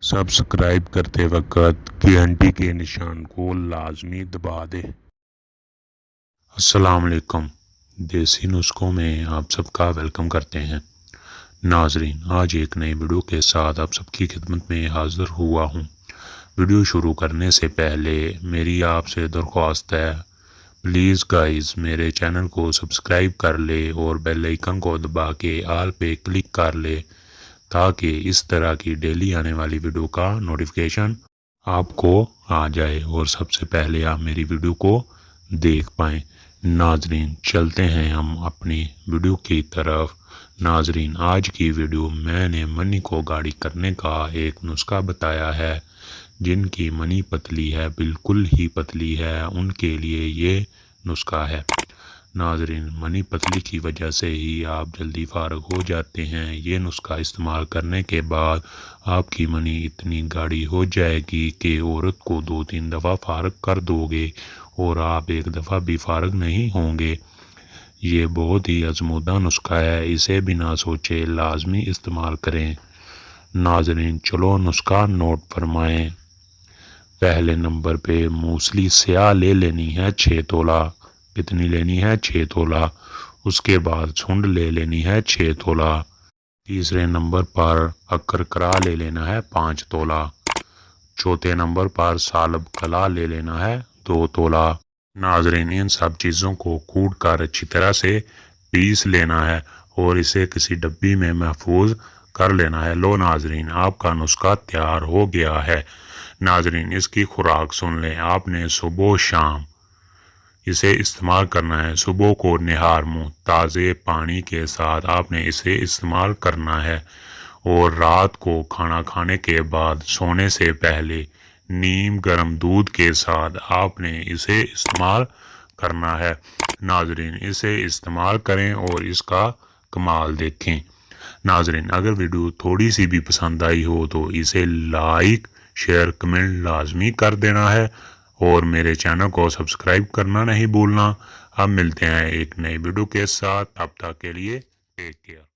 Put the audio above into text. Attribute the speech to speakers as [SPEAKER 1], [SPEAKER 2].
[SPEAKER 1] Subscribe करते वक्त घंटी के निशान को लाजमी दबा दे। अस्सलाम वालेकुम। देसी नुस्खों में आप सबका वेलकम करते हैं। नाजरीन, आज एक नई वीडियो के साथ आप सबकी खिदमत में हाज़िर हुआ हूँ। वीडियो शुरू करने से पहले मेरी आपसे दरख्वास्त है, प्लीज़ गाइस मेरे चैनल को सब्सक्राइब कर ले और बेल आइकन को दबा के आल पे क्लिक कर ले ताकि इस तरह की डेली आने वाली वीडियो का नोटिफिकेशन आपको आ जाए और सबसे पहले आप मेरी वीडियो को देख पाएँ। नाजरीन, चलते हैं हम अपनी वीडियो की तरफ। नाजरीन, आज की वीडियो मैंने मनी को गाढ़ी करने का एक नुस्खा बताया है। जिनकी मनी पतली है, बिल्कुल ही पतली है, उनके लिए ये नुस्खा है। नाजरीन, मनी पतली की वजह से ही आप जल्दी फारग हो जाते हैं। ये नुस्खा इस्तेमाल करने के बाद आपकी मनी इतनी गाढ़ी हो जाएगी कि औरत को 2-3 दफ़ा फारग कर दोगे और आप एक दफ़ा भी फारग नहीं होंगे। ये बहुत ही आजमूदा नुस्खा है, इसे बिना सोचे लाजमी इस्तेमाल करें। नाजरीन, चलो नुस्खा नोट फरमाएं। पहले नंबर पे मूसली स्याह ले लेनी है 6 तोला। कितनी लेनी है? 6 तोला। उसके बाद सुंड ले लेनी है 6 तोला। तीसरे नंबर पर अकरकरा ले लेना है 5 तोला। चौथे नंबर पर सालब कला ले लेना है 2 तोला। नाजरीन, इन सब चीज़ों को कूट कर अच्छी तरह से पीस लेना है और इसे किसी डब्बी में महफूज कर लेना है। लो नाजरीन, आपका नुस्खा तैयार हो गया है। नाजरीन, इसकी खुराक सुन लें। आपने सुबह शाम इसे इस्तेमाल करना है। सुबह को निहार मुँह ताज़े पानी के साथ आपने इसे इस्तेमाल करना है और रात को खाना खाने के बाद सोने से पहले नीम गर्म दूध के साथ आपने इसे इस्तेमाल करना है। नाजरीन, इसे इस्तेमाल करें और इसका कमाल देखें। नाजरीन, अगर वीडियो थोड़ी सी भी पसंद आई हो तो इसे लाइक शेयर कमेंट लाजमी कर देना है और मेरे चैनल को सब्सक्राइब करना नहीं भूलना। अब मिलते हैं एक नई वीडियो के साथ, तब तक के लिए टेक केयर।